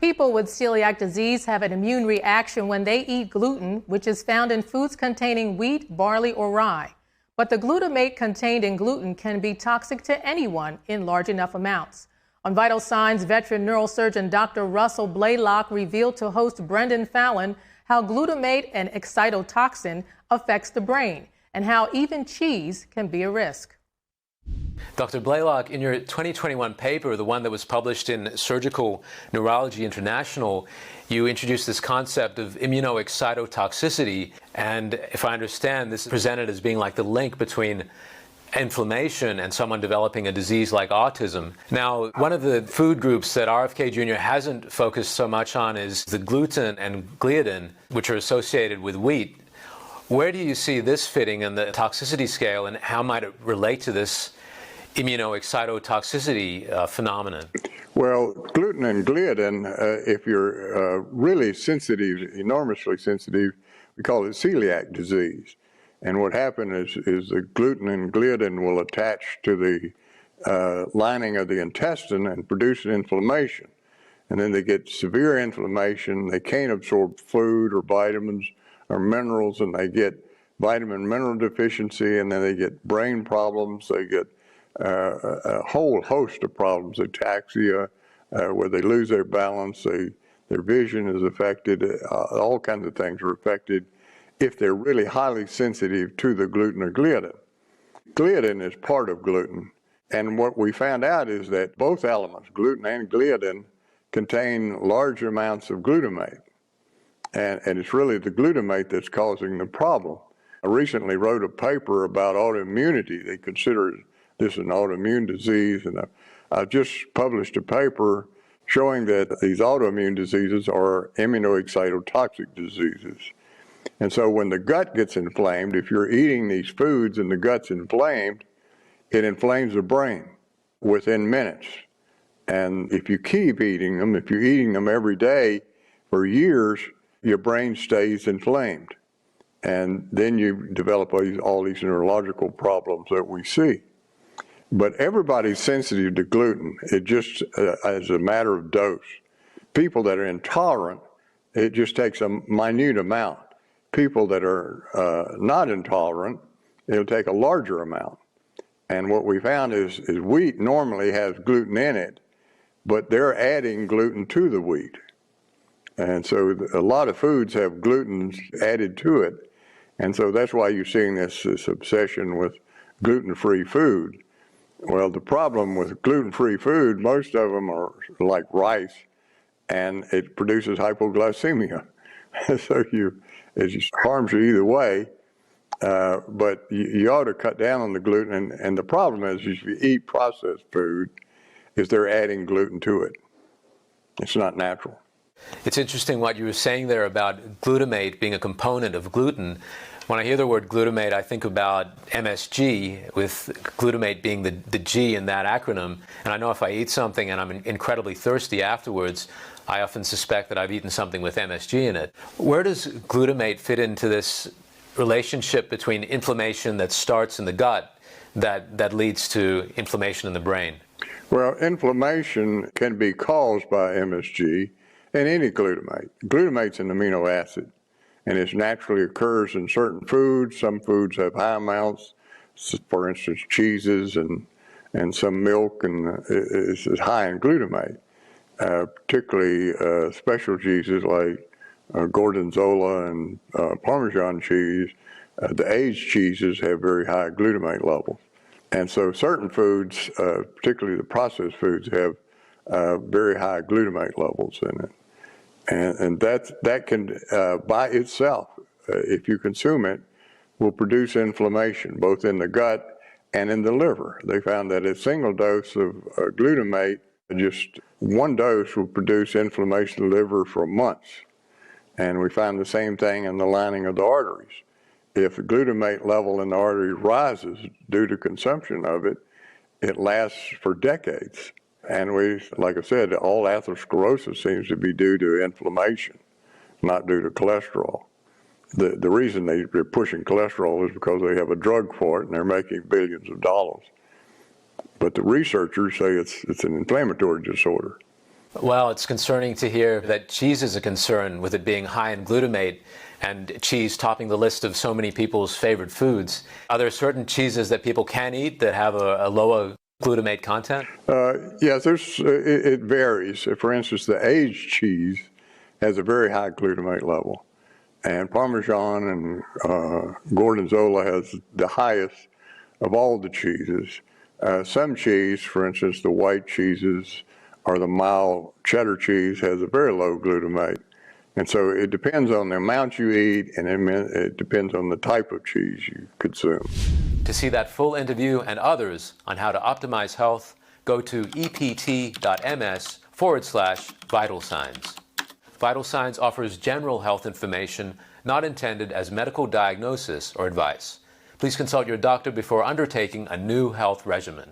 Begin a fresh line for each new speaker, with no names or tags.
People with celiac disease have an immune reaction when they eat gluten, which is found in foods containing wheat, barley, or rye. But the glutamate contained in gluten can be toxic to anyone in large enough amounts. On Vital Signs, veteran neurosurgeon Dr. Russell Blaylock revealed to host Brendan Fallon how glutamate, an excitotoxin, affects the brain, and how even cheese can be a risk.
Dr. Blaylock, in your 2021 paper, the one that was published in Surgical Neurology International, you introduced this concept of immunoexcitotoxicity, and if I understand, this is presented as being like the link between inflammation and someone developing a disease like autism. Now, one of the food groups that RFK Jr. hasn't focused so much on is the gluten and gliadin, which are associated with wheat. Where do you see this fitting in the toxicity scale, and how might it relate to this immunoexcitotoxicity phenomenon?
Well, gluten and gliadin, if you're really sensitive, enormously sensitive, we call it celiac disease. And what happens is the gluten and gliadin will attach to the lining of the intestine and produce an inflammation. And then they get severe inflammation. They can't absorb food or vitamins or minerals, and they get vitamin mineral deficiency, and then they get brain problems. They get a whole host of problems, ataxia, where they lose their balance, their vision is affected, all kinds of things are affected if they're really highly sensitive to the gluten or gliadin. Gliadin is part of gluten, and what we found out is that both elements, gluten and gliadin, contain large amounts of glutamate, and it's really the glutamate that's causing the problem. I recently wrote a paper about autoimmunity. They consider this an autoimmune disease, and I've just published a paper showing that these autoimmune diseases are immunoexcitotoxic diseases. And so when the gut gets inflamed, if you're eating these foods and the gut's inflamed, it inflames the brain within minutes. And if you keep eating them, if you're eating them every day for years, your brain stays inflamed. And then you develop all these neurological problems that we see. But everybody's sensitive to gluten. It just as a matter of dose. People that are intolerant, it just takes a minute amount. People that are not intolerant, it'll take a larger amount. And what we found is wheat normally has gluten in it, but they're adding gluten to the wheat. And so a lot of foods have gluten added to it. And so that's why you're seeing this obsession with gluten-free food. Well, the problem with gluten-free food, most of them are like rice, and it produces hypoglycemia. So it just harms you either way, but you ought to cut down on the gluten. And the problem is if you eat processed food, is they're adding gluten to it. It's not natural.
It's interesting what you were saying there about glutamate being a component of gluten. When I hear the word glutamate, I think about MSG, with glutamate being the G in that acronym. And I know if I eat something and I'm incredibly thirsty afterwards, I often suspect that I've eaten something with MSG in it. Where does glutamate fit into this relationship between inflammation that starts in the gut that leads to inflammation in the brain?
Well, inflammation can be caused by MSG and any glutamate. Glutamate's an amino acid, and it naturally occurs in certain foods. Some foods have high amounts, for instance, cheeses and some milk, and is high in glutamate. Particularly special cheeses like Gorgonzola and Parmesan cheese. The aged cheeses have very high glutamate levels. And so certain foods, particularly the processed foods, have very high glutamate levels in it. And that can, by itself, if you consume it, will produce inflammation, both in the gut and in the liver. They found that a single dose of glutamate, just one dose, will produce inflammation in the liver for months. And we found the same thing in the lining of the arteries. If the glutamate level in the artery rises due to consumption of it, it lasts for decades. And like I said, all atherosclerosis seems to be due to inflammation, not due to cholesterol. The reason they're pushing cholesterol is because they have a drug for it and they're making billions of dollars. But the researchers say it's an inflammatory disorder.
Well, it's concerning to hear that cheese is a concern, with it being high in glutamate and cheese topping the list of so many people's favorite foods. Are there certain cheeses that people can eat that have a lower glutamate content?
Yes, it varies. For instance, the aged cheese has a very high glutamate level, and Parmesan and Gorgonzola has the highest of all the cheeses. Some cheese, for instance, the white cheeses or the mild cheddar cheese, has a very low glutamate. And so it depends on the amount you eat, and it depends on the type of cheese you consume.
To see that full interview and others on how to optimize health, go to ept.ms/vital signs. Vital Signs offers general health information not intended as medical diagnosis or advice. Please consult your doctor before undertaking a new health regimen.